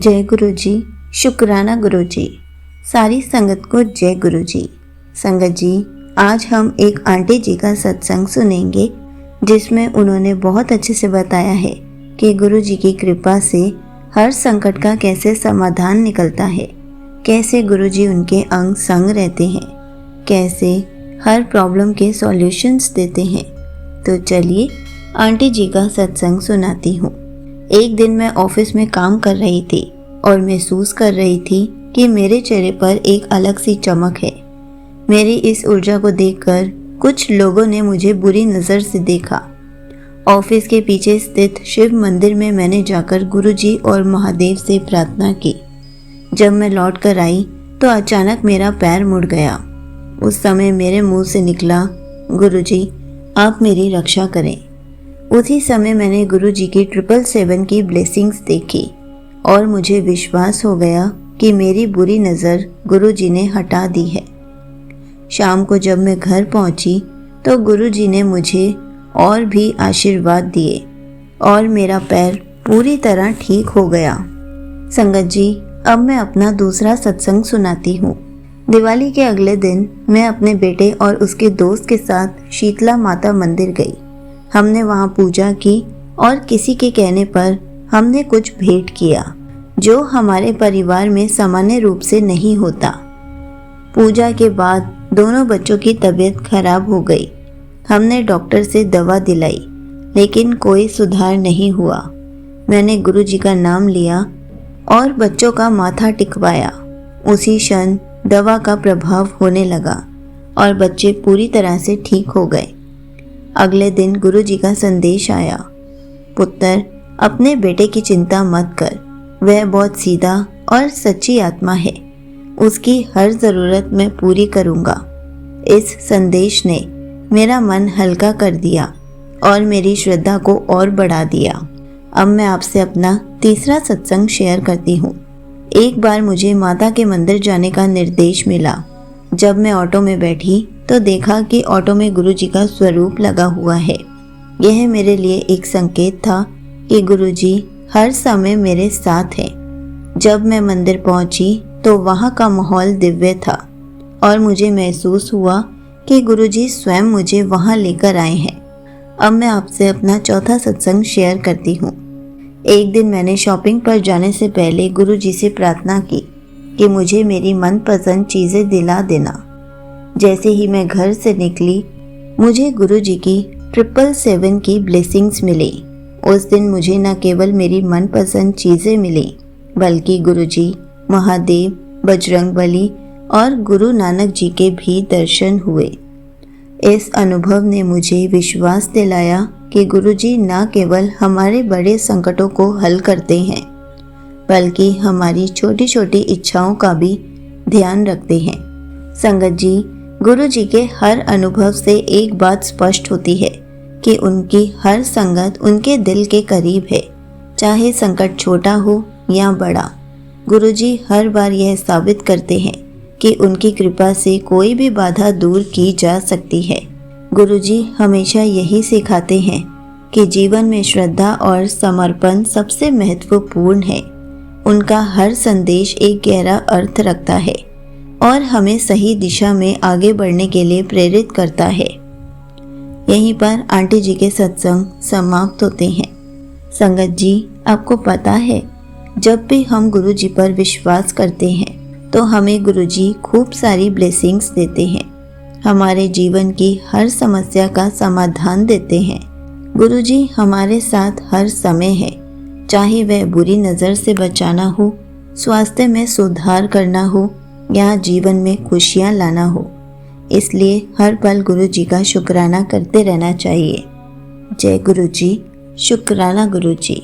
जय गुरु जी। शुक्राना गुरु जी। सारी संगत को जय गुरु जी। संगत जी, आज हम एक आंटी जी का सत्संग सुनेंगे जिसमें उन्होंने बहुत अच्छे से बताया है कि गुरु जी की कृपा से हर संकट का कैसे समाधान निकलता है, कैसे गुरु जी उनके अंग संग रहते हैं, कैसे हर प्रॉब्लम के सॉल्यूशंस देते हैं। तो चलिए आंटी जी का सत्संग सुनाती हूँ। एक दिन मैं ऑफिस में काम कर रही थी और महसूस कर रही थी कि मेरे चेहरे पर एक अलग सी चमक है। मेरी इस ऊर्जा को देखकर कुछ लोगों ने मुझे बुरी नज़र से देखा। ऑफिस के पीछे स्थित शिव मंदिर में मैंने जाकर गुरुजी और महादेव से प्रार्थना की। जब मैं लौट कर आई तो अचानक मेरा पैर मुड़ गया। उस समय मेरे मुंह से निकला, गुरुजी आप मेरी रक्षा करें। उसी समय मैंने गुरुजी की 777 की ब्लेसिंग्स देखी और मुझे विश्वास हो गया कि मेरी बुरी नज़र गुरुजी ने हटा दी है। शाम को जब मैं घर पहुंची तो गुरुजी ने मुझे और भी आशीर्वाद दिए और मेरा पैर पूरी तरह ठीक हो गया। संगत जी, अब मैं अपना दूसरा सत्संग सुनाती हूँ। दिवाली के अगले दिन मैं अपने बेटे और उसके दोस्त के साथ शीतला माता मंदिर गई। हमने वहाँ पूजा की और किसी के कहने पर हमने कुछ भेंट किया जो हमारे परिवार में सामान्य रूप से नहीं होता। पूजा के बाद दोनों बच्चों की तबीयत खराब हो गई। हमने डॉक्टर से दवा दिलाई लेकिन कोई सुधार नहीं हुआ। मैंने गुरुजी का नाम लिया और बच्चों का माथा टिकवाया। उसी क्षण दवा का प्रभाव होने लगा और बच्चे पूरी तरह से ठीक हो गए। अगले दिन गुरुजी का संदेश आया, पुत्र अपने बेटे की चिंता मत कर, वह बहुत सीधा और सच्ची आत्मा है, उसकी हर ज़रूरत मैं पूरी करूँगा। इस संदेश ने मेरा मन हल्का कर दिया और मेरी श्रद्धा को और बढ़ा दिया। अब मैं आपसे अपना तीसरा सत्संग शेयर करती हूँ। एक बार मुझे माता के मंदिर जाने का निर्देश मिला। जब मैं ऑटो में बैठी तो देखा कि ऑटो में गुरुजी का स्वरूप लगा हुआ है। यह मेरे लिए एक संकेत था कि गुरुजी हर समय मेरे साथ हैं। जब मैं मंदिर पहुंची तो वहां का माहौल दिव्य था और मुझे महसूस हुआ कि गुरुजी स्वयं मुझे वहां लेकर आए हैं। अब मैं आपसे अपना चौथा सत्संग शेयर करती हूँ। एक दिन मैंने शॉपिंग पर जाने से पहले गुरुजी से प्रार्थना की कि मुझे मेरी मनपसंद चीज़ें दिला देना। जैसे ही मैं घर से निकली मुझे गुरुजी की 777 की ब्लेसिंग्स मिली। उस दिन मुझे न केवल मेरी मनपसंद चीज़ें मिली बल्कि गुरुजी, महादेव, बजरंगबली और गुरु नानक जी के भी दर्शन हुए। इस अनुभव ने मुझे विश्वास दिलाया कि गुरुजी न केवल हमारे बड़े संकटों को हल करते हैं बल्कि हमारी छोटी छोटी इच्छाओं का भी ध्यान रखते हैं। संगत जी, गुरुजी के हर अनुभव से एक बात स्पष्ट होती है कि उनकी हर संगत उनके दिल के करीब है, चाहे संकट छोटा हो या बड़ा। गुरुजी हर बार यह साबित करते हैं कि उनकी कृपा से कोई भी बाधा दूर की जा सकती है। गुरुजी हमेशा यही सिखाते हैं कि जीवन में श्रद्धा और समर्पण सबसे महत्वपूर्ण है। उनका हर संदेश एक गहरा अर्थ रखता है और हमें सही दिशा में आगे बढ़ने के लिए प्रेरित करता है। यहीं पर आंटी जी के सत्संग समाप्त होते हैं। संगत जी, आपको पता है जब भी हम गुरु जी पर विश्वास करते हैं तो हमें गुरु जी खूब सारी ब्लेसिंग्स देते हैं, हमारे जीवन की हर समस्या का समाधान देते हैं। गुरु जी हमारे साथ हर समय है, चाहे वह बुरी नज़र से बचाना हो, स्वास्थ्य में सुधार करना हो या जीवन में खुशियाँ लाना हो। इसलिए हर पल गुरु जी का शुक्राना करते रहना चाहिए। जय गुरु जी। शुक्राना गुरु जी।